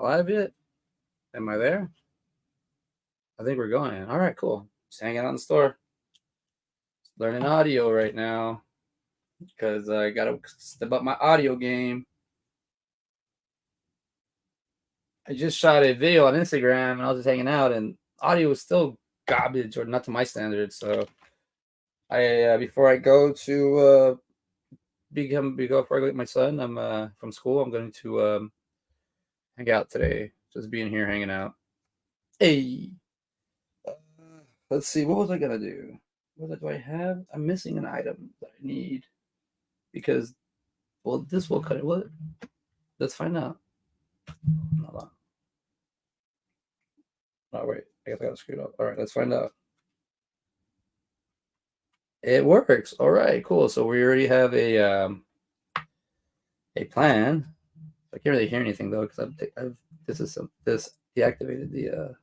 Live yet? Am I there? I think we're going. All right, cool. Just hanging out in the store. Learning audio right now because I got to step up my audio game. I just shot a video on Instagram and I was just hanging out, and audio was still garbage or not to my standards. So I before I go to before I go get my son, I'm from school. I'm going to hang out today. Just being here, hanging out. Hey, uh, let's see. What was I gonna do? What do I have? I'm missing an item that I need because well, this will cut it. What? Let's find out. Hold on. Oh wait, I guess I got it screwed up. All right, let's find out. It works. All right, cool. So we already have a plan. I can't really hear anything though because this deactivated the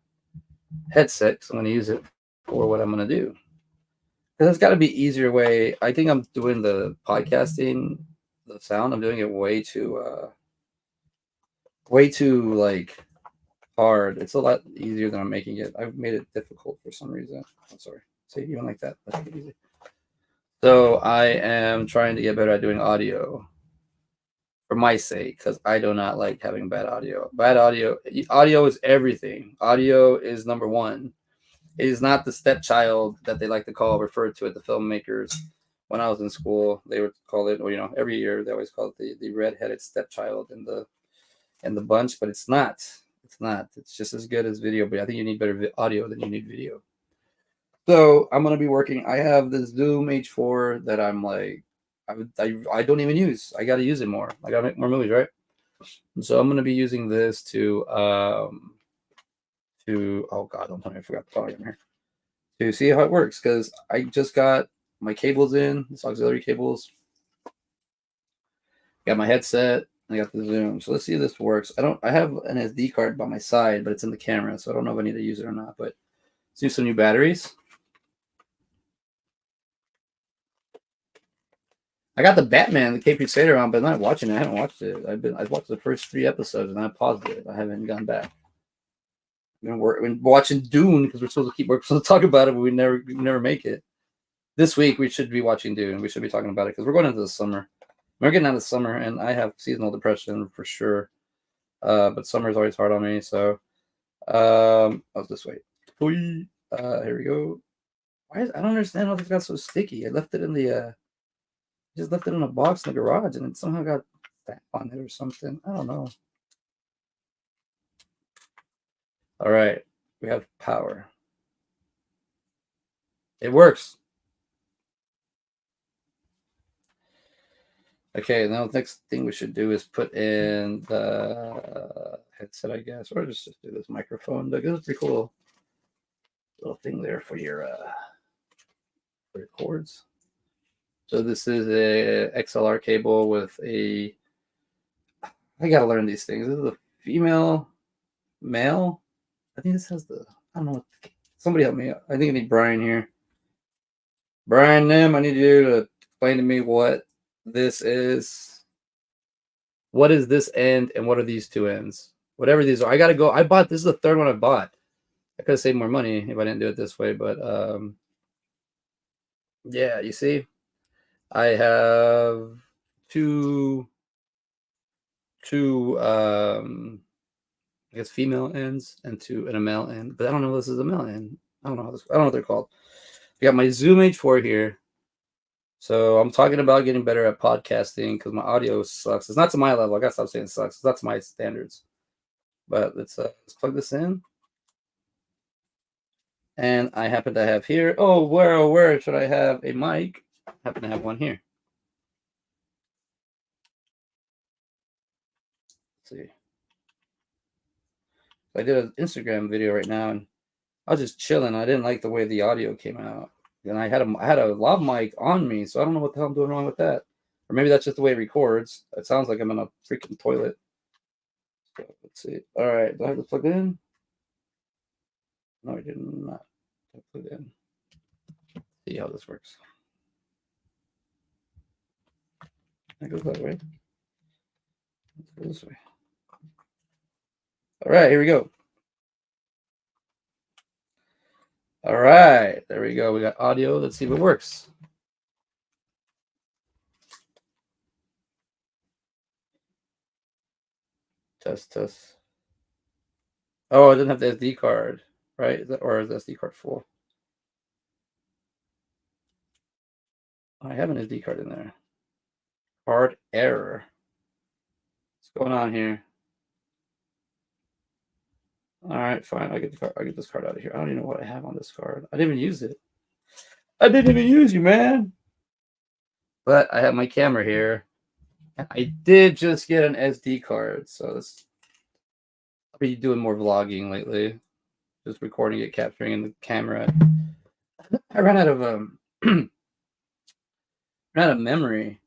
headset. So I'm going to use it for what I'm going to do. Because it's got to be easier way. I think I'm doing the podcasting, the sound. I'm doing it way too like hard. It's a lot easier than I'm making it. I've made it difficult for some reason. I'm sorry. See, even like that. That's easy. So I am trying to get better at doing audio for my sake because I do not like having bad audio. Audio is everything. Audio is number one. It is not the stepchild that they like to referred to at the filmmakers. When I was in school, they would call it, or every year they always call it the redheaded stepchild in the bunch, but it's not. It's not. It's just as good as video, but I think you need better audio than you need video. So I'm gonna be working. I have this Zoom H4 that I'm like, I don't even use. I got to use it more. I got to make more movies, right? So I'm gonna be using this to oh god, don't tell me I forgot the volume here to see how it works because I just got my cables in, this auxiliary cables. Got my headset. I got the Zoom. So let's see if this works. I have an SD card by my side, but it's in the camera, so I don't know if I need to use it or not. But let's use some new batteries. I got the Batman, the Cape Crusader on, but I'm not watching it. I haven't watched it. I've watched the first 3 episodes and I paused it. I haven't gone back. I've been watching Dune because we're supposed to talk about it, but we never make it. This week we should be watching Dune. We should be talking about it because we're going into the summer. We're getting out of summer, and I have seasonal depression for sure. But summer is always hard on me. So, this way. Here we go. I don't understand how this got so sticky. I left it in the just left it in a box in the garage, and it somehow got fat on it or something. I don't know. All right, we have power. It works. Okay, now the next thing we should do is put in the headset, I guess, or just do this microphone. This is pretty cool. Little thing there for your cords. So this is a XLR cable with a. I gotta learn these things. This is a female, male. I think this has the. I don't know. Somebody help me. I think I need Brian here. Brian Nim, I need you to explain to me what this is. What is this end and what are these two ends? Whatever these are. I gotta go. I bought this is the third one I bought. I could have saved more money if I didn't do it this way, but yeah, you see, I have two I guess female ends and a male end, but I don't know if this is a male end. I don't know what they're called. I got my Zoom H4 here. So I'm talking about getting better at podcasting because my audio sucks. It's not to my level. I gotta stop saying it sucks. It's not to my standards. But let's plug this in. And I happen to have here. Oh, where should I have a mic? I happen to have one here. Let's see. I did an Instagram video right now, and I was just chilling. I didn't like the way the audio came out, and I had a lav mic on me, so I don't know what the hell I'm doing wrong with that. Or maybe that's just the way it records. It sounds like I'm in a freaking toilet. So let's see. All right, do I have to plug in? No, I did not plug in. See how this works. It goes that way. Let's go this way. All right, here we go. All right, there we go. We got audio. Let's see if it works. Test, test. Oh, I didn't have the SD card, right? Or is the SD card full? I have an SD card in there. Card error. What's going on here? All right, fine. I get the card. I get this card out of here. I don't even know what I have on this card. I didn't even use it. I didn't even use you, man. But I have my camera here. I did just get an SD card, so I'll be doing more vlogging lately. Just recording it, capturing in the camera. I ran out of ran out of memory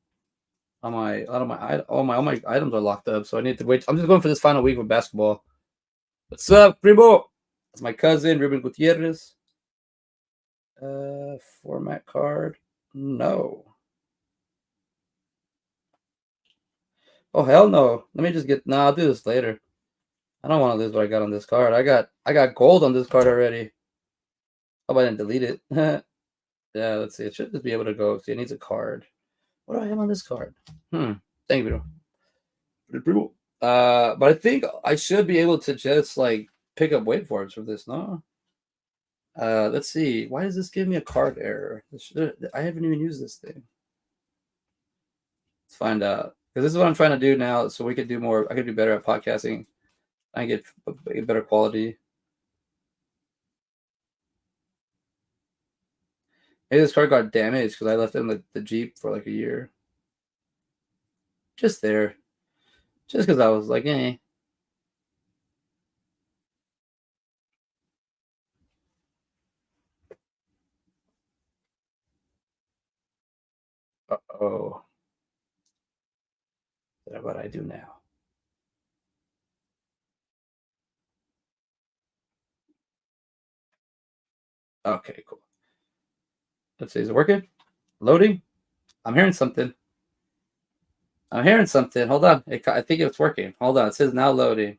on my all my items are locked up, so I need to wait. I'm just going for this final week with basketball. What's up, Primo? That's my cousin, Ruben Gutierrez. Format card. No. Oh hell no. Let me just get I'll do this later. I don't want to lose what I got on this card. I got gold on this card already. Hope I didn't delete it. Yeah, let's see. It should just be able to go. See, it needs a card. What do I have on this card? Thank you, Primo. But I think I should be able to just like pick up waveforms for this, no? Let's see. Why does this give me a card error? I haven't even used this thing. Let's find out. Because this is what I'm trying to do now, so we could do more. I could do better at podcasting. I get better quality. Maybe this card got damaged because I left it in the Jeep for like a year. Just there. Just because I was like, eh. Uh-oh. That's what I do now. Okay, cool. Let's see. Is it working? Loading? I'm hearing something. I'm hearing something. Hold on. I think it's working. Hold on. It says now loading.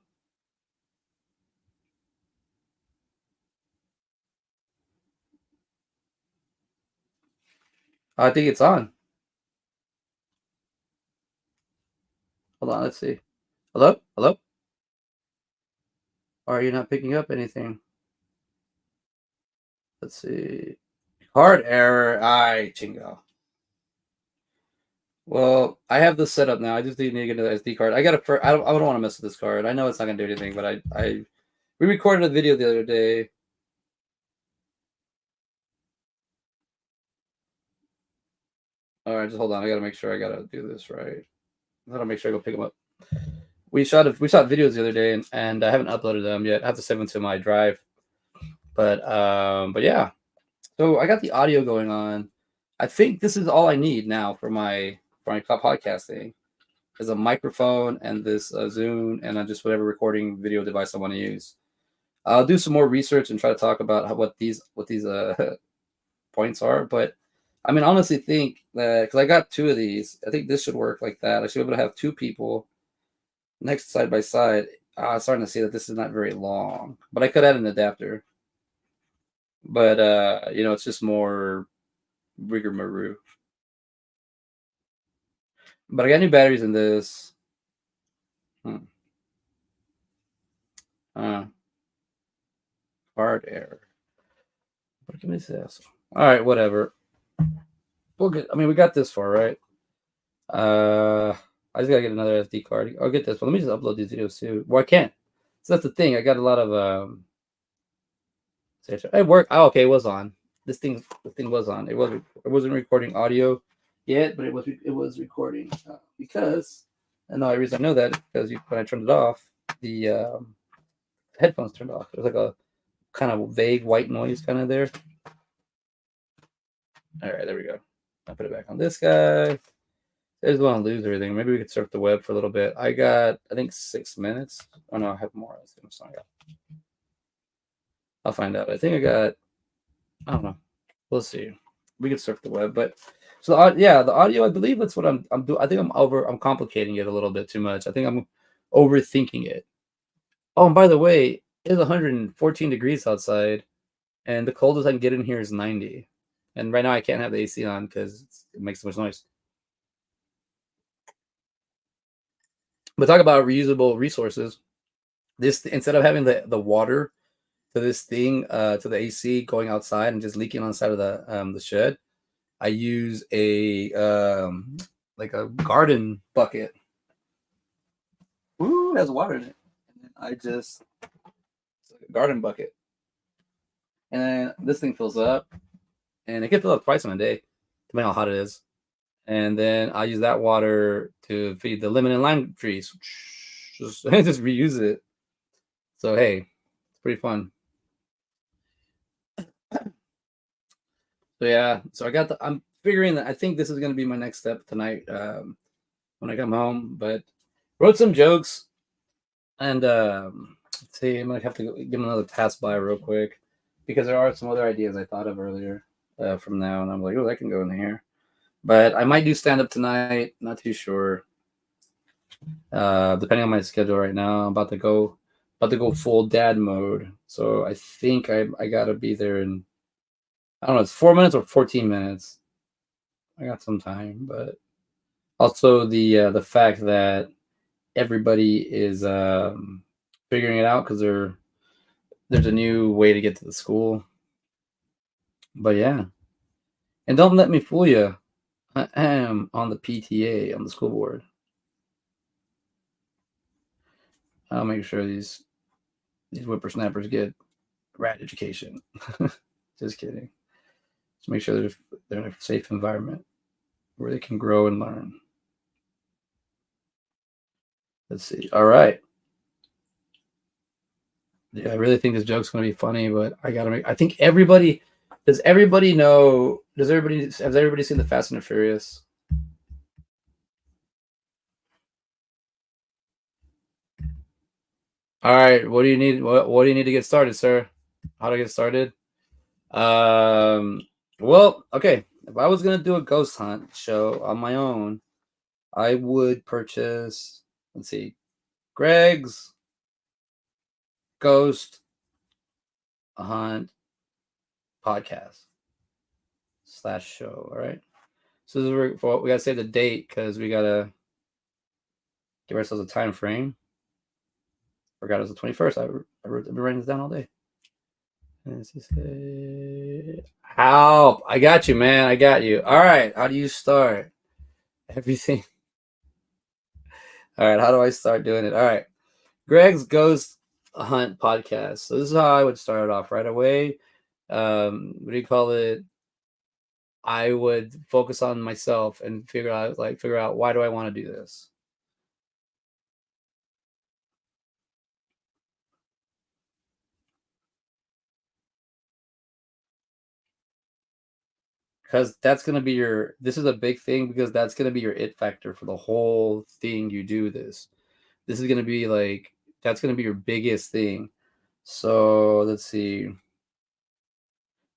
Oh, I think it's on. Hold on. Let's see. Hello? Hello? Or are you not picking up anything? Let's see. Card error. Ay, chingo. Well, I have this set up now. I just need to get an SD card. I don't want to mess with this card. I know it's not gonna do anything, but we recorded a video the other day. All right, just hold on. I gotta make sure I gotta do this right. I gotta make sure I go pick them up. We shot videos the other day, and I haven't uploaded them yet. I have to save them to my drive. But yeah. So I got the audio going on. I think this is all I need now for my podcasting. Is a microphone and this Zoom and just whatever recording video device I want to use. I'll do some more research and try to talk about what these points are. But I mean, honestly, think that because I got two of these, I think this should work like that. I should be able to have two people next side by side. I'm starting to see that this is not very long, but I could add an adapter. But it's just more rigmarole. But I got new batteries in this. Card error. What can I say? All right, whatever. We got this far, right? I just gotta get another SD card. I'll get this. But let me just upload these videos too. Well, I can't. So that's the thing. I got a lot of it worked. Oh, okay, it was on. The thing was on. It wasn't recording audio yet, but it was recording because. And the only reason I know that is because when I turned it off, the headphones turned off. It was like a kind of vague white noise kind of there. All right, there we go. I'll put it back on this guy. I just want to lose everything. Maybe we could surf the web for a little bit. I think 6 minutes. Oh no, I have more. I'll find out. I think I don't know. We'll see. We could surf the web, but so the audio. I believe that's what I'm doing. I think I'm complicating it a little bit too much. I think I'm overthinking it. Oh, and by the way, it's 114 degrees outside, and the coldest I can get in here is 90. And right now I can't have the AC on because it makes so much noise. But talk about reusable resources. This, instead of having the water to this thing, to the AC going outside and just leaking on the side of the shed, I use a like a garden bucket. Ooh, it has water in it. And then I just, it's like a garden bucket. And then this thing fills up, and it can fill up twice in a day, depending on how hot it is. And then I use that water to feed the lemon and lime trees. Just reuse it. So hey, it's pretty fun. So yeah, so I'm figuring that I think this is gonna be my next step tonight, when I come home. But wrote some jokes, and let's see, I'm gonna have to give them another pass by real quick because there are some other ideas I thought of earlier from now, and I'm like, oh, that can go in here. But I might do stand up tonight. Not too sure. Depending on my schedule right now, I'm about to go full dad mode. So I think I gotta be there in, I don't know, it's 4 minutes or 14 minutes. I got some time, but also the fact that everybody is figuring it out because there's a new way to get to the school. But yeah, and don't let me fool you. I am on the PTA, on the school board. I'll make sure these whippersnappers get rat education. Just kidding. Just make sure they're in a safe environment where they can grow and learn. Let's see. All right. Yeah, I really think this joke's gonna be funny, but I gotta make. I think everybody. Does everybody know? Has everybody seen the Fast and the Furious? All right. What do you need? What do you need to get started, sir? How to get started? Well, okay. If I was gonna do a ghost hunt show on my own, I would purchase. Let's see, Greg's Ghost Hunt podcast / show. All right. So this is we gotta save the date because we gotta give ourselves a time frame. Forgot it was the 21st. I've been writing this down all day. Help! I got you, man. I got you. All right. How do you start? Everything. All right. How do I start doing it? All right. Greg's Ghost Hunt podcast. So this is how I would start it off right away. What do you call it? I would focus on myself and figure out why do I want to do this. Because that's gonna be this is a big thing because that's gonna be your it factor for the whole thing you do this is gonna be like that's gonna be your biggest thing. So let's see,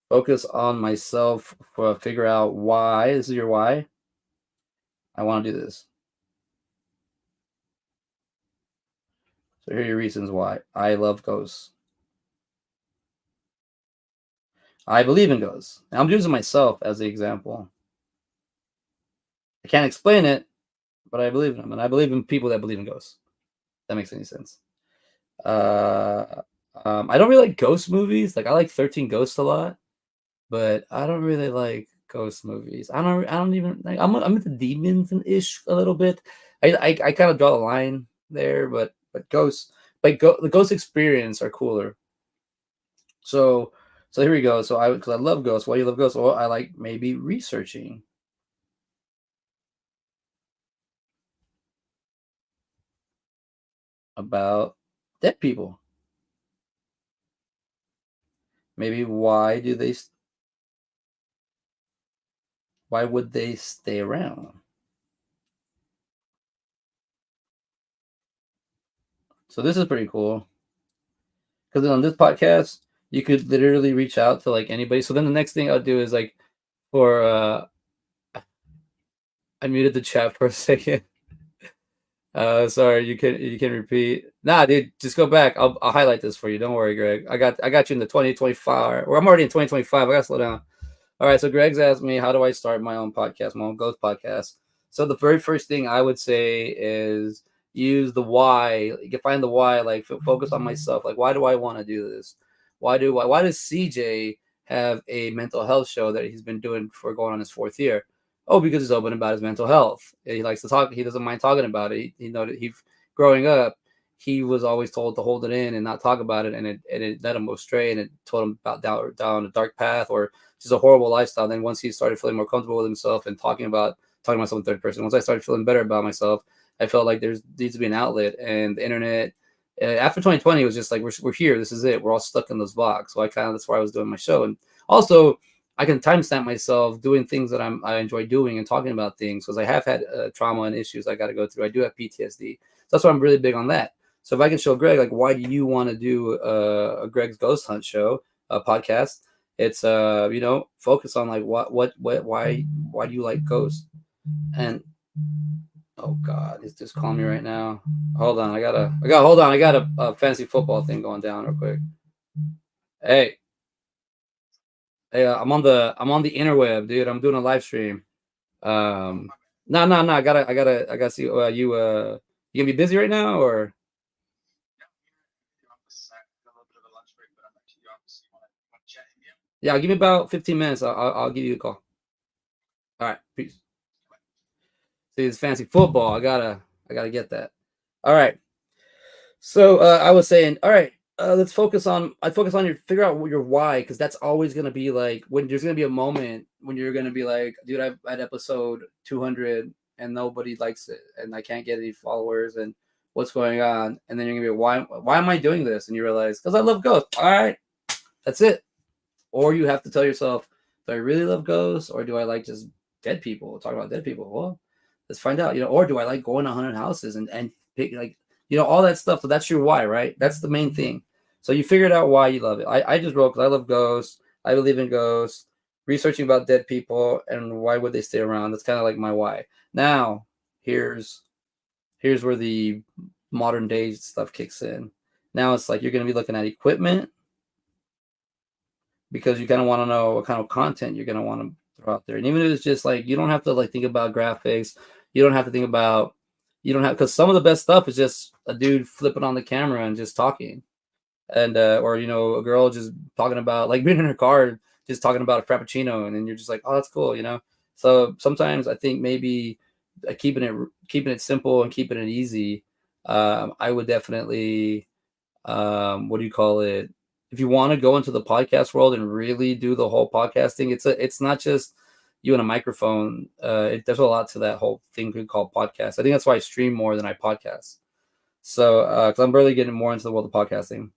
focus on myself, figure out why this is your why I want to do this. So here are your reasons why. I love ghosts. I believe in ghosts. I'm using myself as the example. I can't explain it, but I believe in them, and I believe in people that believe in ghosts. If that makes any sense. I don't really like ghost movies. Like I like 13 Ghosts a lot, but I don't really like ghost movies. I don't even like. I'm into demons and ish a little bit. I kind of draw the line there, but ghosts, the ghost experience are cooler. So here we go. So because I love ghosts. Why do you love ghosts? Well, I like maybe researching about dead people. Maybe why would they stay around? So this is pretty cool because on this podcast you could literally reach out to like anybody. So then the next thing I'll do is like for I muted the chat for a second. Sorry, you can repeat. Nah, dude, just go back. I'll highlight this for you. Don't worry, Greg. I got you in the 2025. Or I'm already in 2025. I gotta slow down. All right, so Greg's asked me, how do I start my own podcast, my own ghost podcast? So the very first thing I would say is use the why. You can find the why, like focus on myself. Like, why do I want to do this? Why does CJ have a mental health show that he's been doing for going on his 4th year? Oh, because he's open about his mental health. He likes to talk. He doesn't mind talking about it. He know that he growing up, he was always told to hold it in and not talk about it, and it led him astray, and it told him about down a dark path or just a horrible lifestyle. Then once he started feeling more comfortable with himself and talking myself in third person, once I started feeling better about myself, I felt like there needs to be an outlet. And the internet, after 2020, was just like we're here. This is it. We're all stuck in this box. So that's why I was doing my show, and also I can timestamp myself doing things that I enjoy doing and talking about things because I have had trauma and issues I got to go through. I do have PTSD. So that's why I'm really big on that. So if I can show Greg, like, why do you want to do a Greg's Ghost Hunt show, a podcast? It's focus on like why do you like ghosts? And oh God, it's just calling me right now. Hold on, I got a fantasy football thing going down real quick. Hey, hey, I'm on the interweb, dude. I'm doing a live stream. No, no, no. I gotta see. You gonna be busy right now, or yeah? Give me about 15 minutes. I'll give you a call. All right, peace. See, it's fancy football. I gotta get that. All right. So I was saying, all right, I'd focus on your figure out your why, because that's always gonna be like when there's gonna be a moment when you're gonna be like, dude, I've at episode 200 and nobody likes it, and I can't get any followers, and what's going on? And then you're gonna be, why am I doing this? And you realize, because I love ghosts. All right, that's it. Or you have to tell yourself, do I really love ghosts, or do I like just dead people? Talk about dead people. Well, let's find out. Or do I like going to haunted houses and pick, like, all that stuff? So that's your why, right? That's the main thing. So you figured out why you love it. I just wrote because I love ghosts. I believe in ghosts. Researching about dead people and why would they stay around. That's kind of like my why. Now here's where the modern day stuff kicks in. Now it's like you're going to be looking at equipment, because you kind of want to know what kind of content you're going to want to throw out there. And even if it's just like, you don't have to like think about graphics. You don't have to think about, because some of the best stuff is just a dude flipping on the camera and just talking. And, or, a girl just talking about, like, being in her car, just talking about a Frappuccino. And then you're just like, oh, that's cool. So sometimes I think maybe keeping it simple and keeping it easy. I would definitely, what do you call it? If you want to go into the podcast world and really do the whole podcasting, it's not just you and a microphone. There's a lot to that whole thing we call podcast. I think that's why I stream more than I podcast. So, because I'm really getting more into the world of podcasting,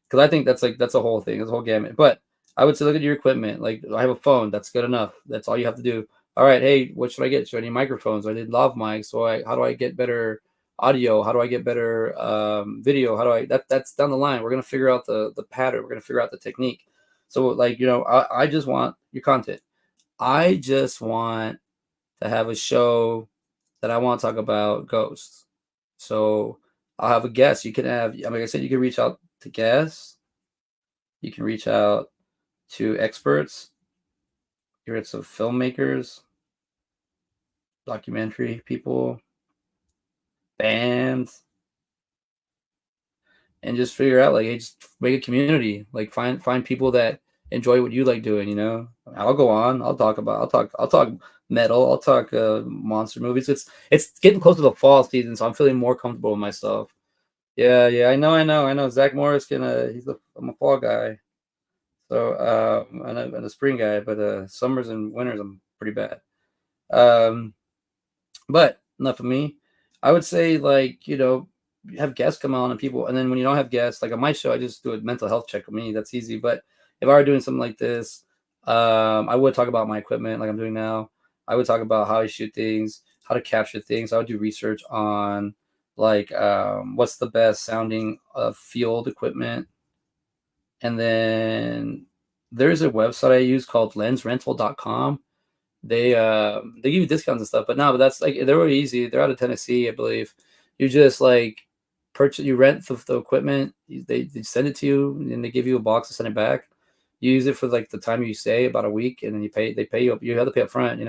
because I think that's a whole thing, it's a whole gamut. But I would say, look at your equipment. Like, I have a phone. That's good enough. That's all you have to do. All right, hey, what should I get? Should I need microphones? I need lav mics. So how do I get better audio? How do I get better video? How do that's down the line. We're gonna figure out the pattern. We're gonna figure out the technique. So, like, I just want your content. I just want to have a show that I want to talk about ghosts. So I'll have a guest. You can have, like I said, you can reach out to guests. You can reach out to experts. You're at some filmmakers, documentary people, bands, and just figure out, like, hey, just make a community. Like, find people that enjoy what you like doing. I'll go on. I'll talk metal. I'll talk monster movies. It's getting close to the fall season, so I'm feeling more comfortable with myself. Yeah, yeah, I know. Zach Morris I'm a fall guy. So and a spring guy, but summers and winters I'm pretty bad. But enough of me. I would say, like, have guests come on, and people, and then when you don't have guests, like on my show, I just do a mental health check with me. That's easy. But if I were doing something like this, I would talk about my equipment like I'm doing now. I would talk about how I shoot things, how to capture things. I would do research on, like, what's the best sounding field equipment. And then there's a website I use called lensrental.com. They give you discounts and stuff, but no, but that's like, they're really easy. They're out of Tennessee, I believe. You just like purchase, you rent the equipment. They send it to you, and they give you a box to send it back. You use it for like the time you stay, about a week, and then you pay. They pay you. You have to pay up front,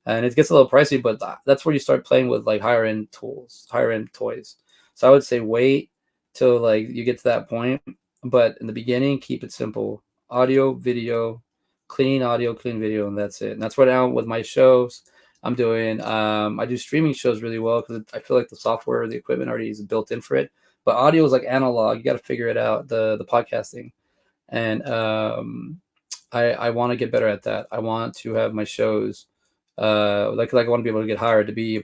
and it gets a little pricey, but that's where you start playing with like higher end tools, higher end toys. So I would say wait till like you get to that point, but in the beginning, keep it simple: audio, video, clean audio, clean video, and that's it. And that's what now with my shows I'm doing. I do streaming shows really well because I feel like the software, the equipment already is built in for it. But audio is like analog; you got to figure it out. The podcasting, and I want to get better at that. I want to have my shows like I want to be able to get hired to be do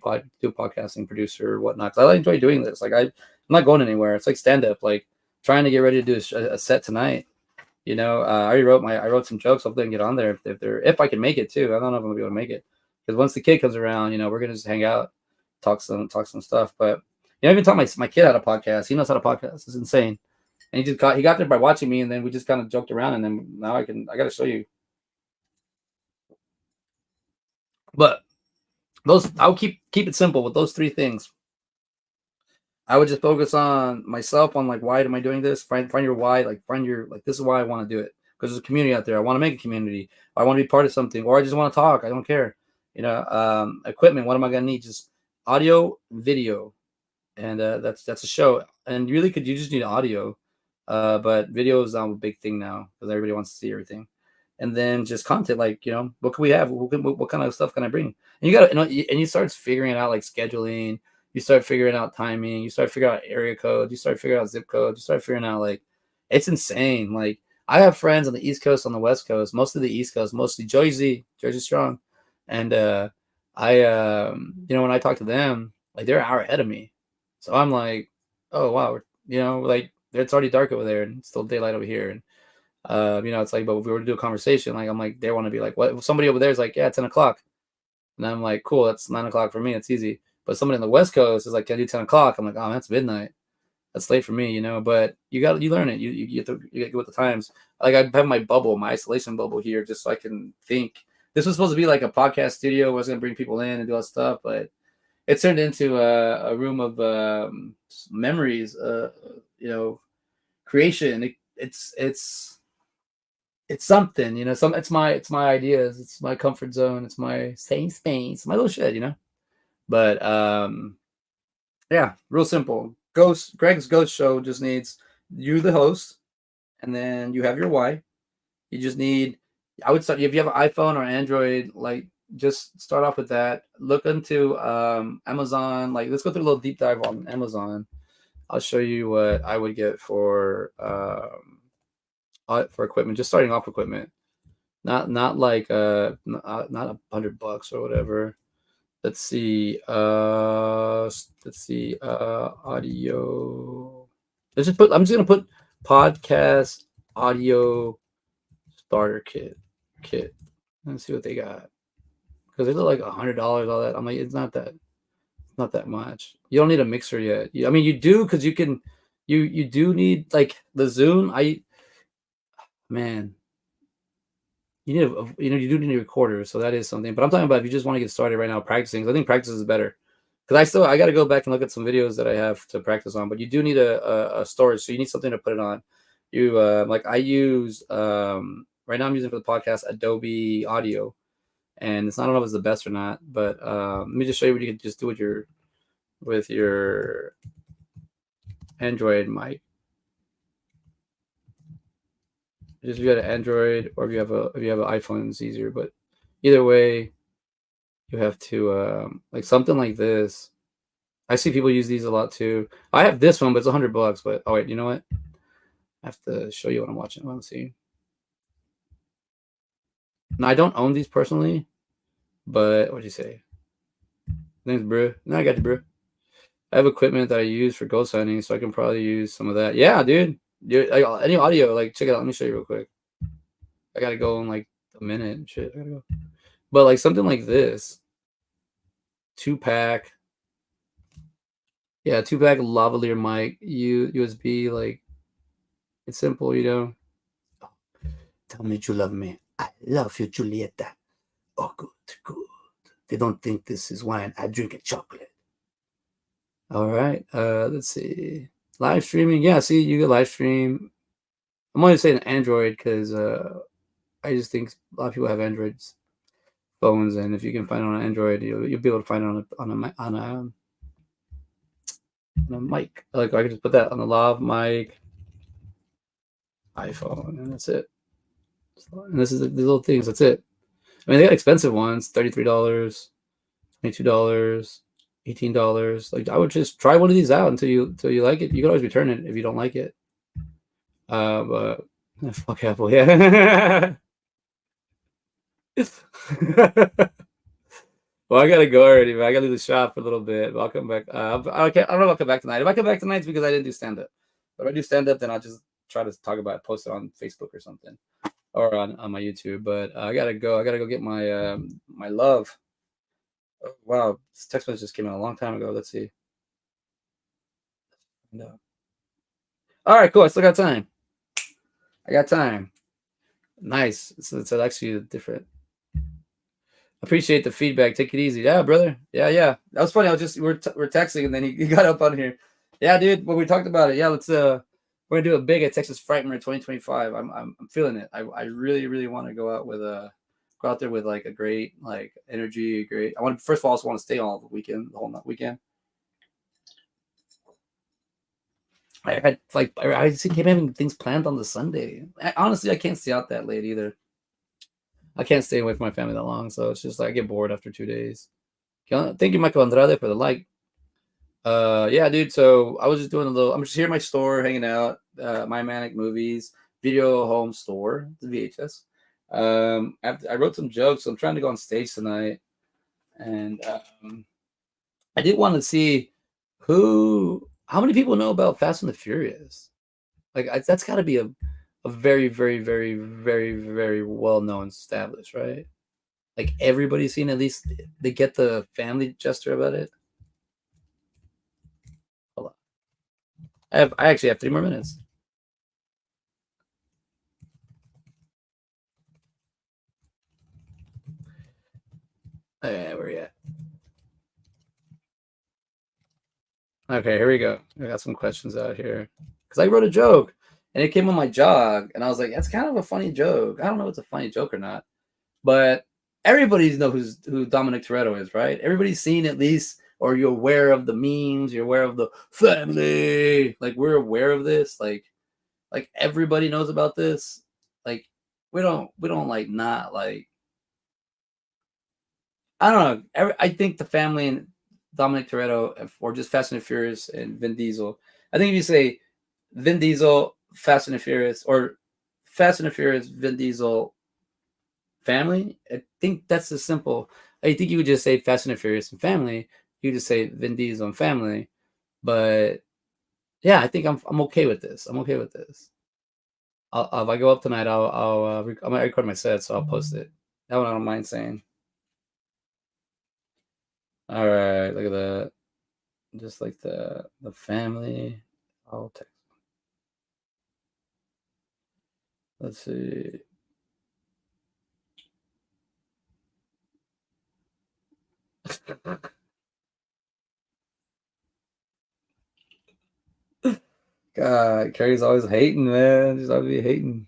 a podcasting producer or whatnot. 'Cause I enjoy doing this. Like I'm not going anywhere. It's like stand up. Like trying to get ready to do a set tonight. I wrote some jokes. Hopefully I can get on there if I can make it too. I don't know if I'm gonna be able to make it because once the kid comes around, we're gonna just hang out, talk some stuff. But even taught my kid how to podcast. He knows how to podcast. It's insane. And he got there by watching me, and then we just kind of joked around, and then now I got to show you. But I'll keep it simple with those three things. I would just focus on myself, on like, why am I doing this? Find your why, like find your, like, this is why I want to do it. Because there's a community out there. I want to make a community. I want to be part of something, or I just want to talk. I don't care. Equipment. What am I gonna need? Just audio, video, and that's a show. And you just need audio, but video is now a big thing now because everybody wants to see everything. And then just content, like, what can we have? What kind of stuff can I bring? And you got to, and you start figuring out like scheduling. You start figuring out timing. You start figuring out area code. You start figuring out zip code. You start figuring out, like, it's insane. Like, I have friends on the East Coast, on the West Coast, most of the East Coast, mostly Jersey Strong, and when I talk to them, like, they're an hour ahead of me, so I'm like, oh wow, like, it's already dark over there and it's still daylight over here, and it's like, but if we were to do a conversation, like, I'm like, they want to be like, what? Somebody over there is like, yeah, 10 o'clock. And I'm like, cool, that's 9 o'clock for me. It's easy. But somebody on the West Coast is like, can I do 10 o'clock? I'm like, oh, that's midnight. That's late for me, But you learn it. You have to get with the times. Like, I have my bubble, my isolation bubble here, just so I can think. This was supposed to be like a podcast studio where I was gonna bring people in and do all that stuff, but it turned into a room of memories, creation. It's something, it's my ideas, it's my comfort zone, it's my safe space, my little shit. But yeah, real simple. Greg's Ghost Show just needs you, the host, and then you have your why. You just need, I would start, if you have an iPhone or Android, like, just start off with that. Look into Amazon. Like, let's go through a little deep dive on Amazon. I'll show you what I would get for equipment, just starting off equipment. Not like not $100 or whatever. Let's see. Audio. I'm just gonna put podcast audio starter kit. Let's see what they got. Because they look like $100. All that. I'm like, it's not that much. You don't need a mixer yet. I mean, you do, because you can. You do need, like, the Zoom. Man. You do need a recorder, so that is something. But I'm talking about if you just want to get started right now practicing. I think practice is better, because I got to go back and look at some videos that I have to practice on. But you do need a storage, so you need something to put it on. You like, I use right now I'm using for the podcast Adobe Audio, and I don't know if it's the best or not. But let me just show you what you can just do with your Android mic. Just if you have an Android, or if you have an iPhone, it's easier. But either way, you have to like something like this. I see people use these a lot too. I have this one, but it's $100. But oh wait, you know what? I have to show you what I'm watching. Let me see. Now, I don't own these personally, but what'd you say? Thanks, bro. No, I got you, bro. I have equipment that I use for ghost hunting, so I can probably use some of that. Yeah, dude. Any audio, like, check it out. Let me show you real quick. I gotta go in like a minute and shit. I gotta go. But like something like this, 2-pack. Yeah, 2-pack lavalier mic, USB. Like, it's simple, Tell me you love me. I love you, Julieta. Oh, good. They don't think this is wine. I drink a chocolate. All right. Let's see. Live streaming. Yeah, see, you can live stream. I'm only saying Android because I just think a lot of people have Androids phones, and if you can find it on Android, you'll be able to find it on a mic. Like I can just put that on the lav mic, iPhone, and that's it. And this is the little things. That's it. I mean, they got expensive ones: $33, $22, $18. Like I would just try one of these out until you like it. You can always return it if you don't like it. But fuck Apple, yeah. Well, I gotta go already, man. I gotta leave the shop for a little bit, but I'll come back. I don't know if I'll come back tonight. If I come back tonight, it's because I didn't do stand up. But if I do stand up, then I'll just try to talk about it, post it on Facebook or something, or on my YouTube. But I gotta go. I gotta go get my my love. Oh, wow, this text message just came out a long time ago. Let's see. No. All right, cool. I still got time. I got time. Nice. So it's actually different. Appreciate the feedback. Take it easy. Yeah, brother. Yeah, yeah. That was funny. I was just we're texting and then he got up on here. Yeah, dude. When we talked about it, yeah, let's we're gonna do it big at Texas Frightmare 2025. I'm feeling it. I really really want to go out with go out there with like a great like energy. Great. I want first of all I also want to stay all the weekend, the whole weekend. I had like I keep having things planned on the Sunday. Honestly, I can't stay out that late either. I can't stay away from my family that long, so it's just like I get bored after 2 days. Thank you, Michael Andrade, for the like. Yeah, dude. So I was just doing a little. I'm just here at my store, hanging out. My Manic Movies Video Home Store, the VHS. I wrote some jokes. So I'm trying to go on stage tonight, and I did want to see how many people know about Fast and the Furious. Like that's got to be a very, very, very, very, very well known established, right? Like everybody's seen at least they get the family gesture about it. Hold on. I actually have 3 more minutes. Where are you at? Okay, here we go. I got some questions out here because I wrote a joke and it came on my jog, and I was like, "That's kind of a funny joke." I don't know if it's a funny joke or not, but everybody knows who Dominic Toretto is, right? Everybody's seen at least, or you're aware of the memes. You're aware of the family. Like we're aware of this. Like everybody knows about this. Like we don't like not like I don't know. I think the family and Dominic Toretto, or just Fast and the Furious and Vin Diesel. I think if you say Vin Diesel, Fast and the Furious, or Fast and the Furious, Vin Diesel, family, I think that's as simple. I think you would just say Fast and the Furious and family. You just say Vin Diesel and family. But yeah, I think I'm okay with this. I'm okay with this. If I go up tonight, I might record my set, so I'll post it. That one I don't mind saying. All right, look at that. Just like the family. I'll text. Let's see. God, Carrie's always hating, man. She's always be hating.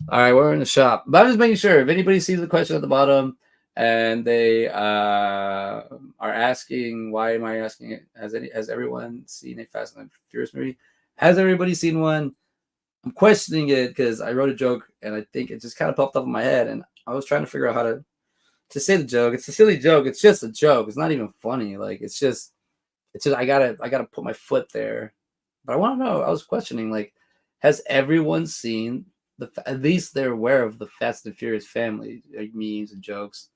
All right, we're in the shop. But I'm just making sure if anybody sees the question at the bottom and they are asking, why am I asking it? Has everyone seen a Fast and Furious movie? Has everybody seen one? I'm questioning it because I wrote a joke and I think it just kind of popped up in my head, and I was trying to figure out how to say the joke. It's a silly joke. It's just a joke. It's not even funny. Like it's just I gotta put my foot there. But I want to know. I was questioning like, has everyone seen at least they're aware of the Fast and Furious family, like memes and jokes.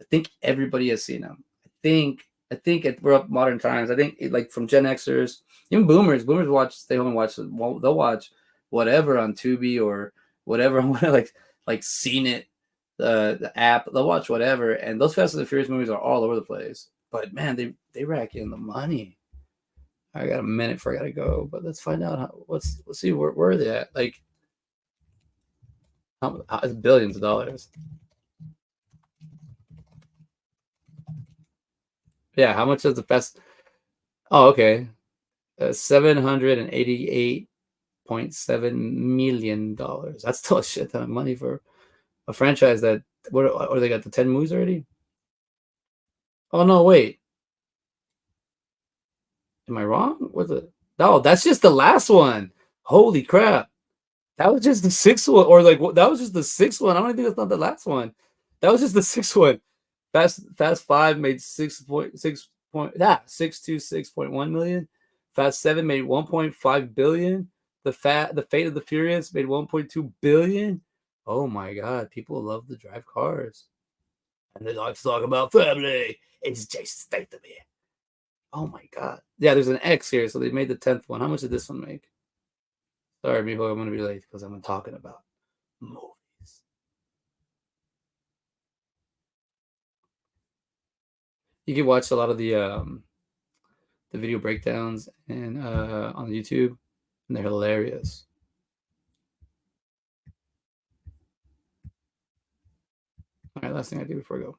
I think everybody has seen them. I think we're up modern times. I think like from Gen Xers, even boomers watch, stay home and watch. They'll watch whatever on Tubi or whatever on like Seen It, the app. They'll watch whatever, and those Fast and the Furious movies are all over the place. But man, they rack in the money. I got a minute before I gotta go, but let's find out let's see where are they at. Like, it's billions of dollars. Yeah, how much is the best? Oh, okay. $788.7 million. That's still a shit ton of money for a franchise that what or they got the 10 movies already? Oh no, wait. Am I wrong? What's it? No, that's just the last one. Holy crap. That was just the sixth one, or like that was just the sixth one. I don't think that's not the last one. That was just the sixth one. Fast Five made 6.1 million. Fast Seven made 1.5 billion. The Fate of the Furious made 1.2 billion. Oh my god, people love to drive cars. And they like to talk about family. It's Jason Statham here. Oh my god. Yeah, there's an X here, so they made the 10th one. How much did this one make? Sorry, people, I'm gonna be late because I'm talking about movies. You can watch a lot of the video breakdowns and on YouTube, and they're hilarious. All right, last thing I do before I go.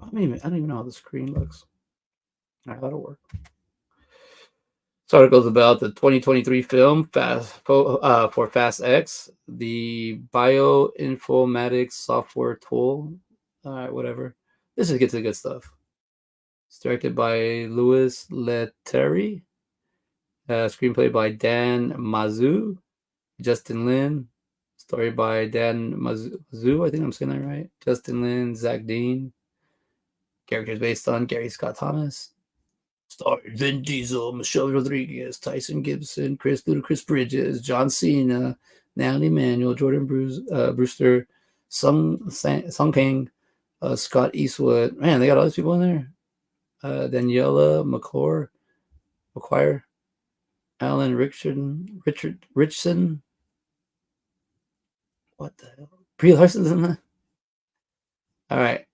I don't even know how the screen looks. All right, that'll work. This article is about the 2023 film for Fast X, the bioinformatics software tool. All right, whatever. This is get to the good stuff. It's directed by Louis Leterrier. Screenplay by Dan Mazu, Justin Lin. Story by Dan Mazu. I think I'm saying that right. Justin Lin, Zach Dean. Characters based on Gary Scott Thomas. Starring Vin Diesel, Michelle Rodriguez, Tyson Gibson, Chris Bridges, John Cena, Natalie Emanuel, Jordan Brewster, Sung Kang, Scott Eastwood. Man, they got all these people in there. Daniela McQuire, Alan Richardson. What the hell? Brie Larson's in that? All right.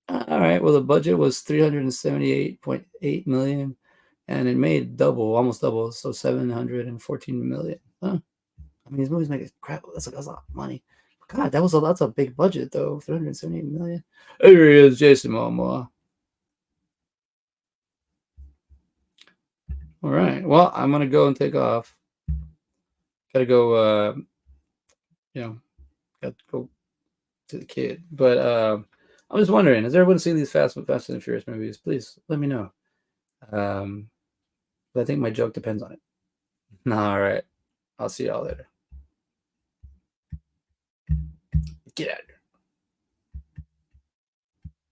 All right. Well, the budget was 378.8 million, and it made double, almost double, so 714 million. Huh. I mean, these movies make a crap. That's a lot of money. God, that's a big budget though. 378 million. Here he is, Jason Momoa. All right. Well, I'm gonna go and take off. Gotta go. You know, got to go to the kid. But I was wondering, has everyone seen these Fast and Furious movies? Please let me know. But I think my joke depends on it. All right. I'll see y'all later. Get out of here.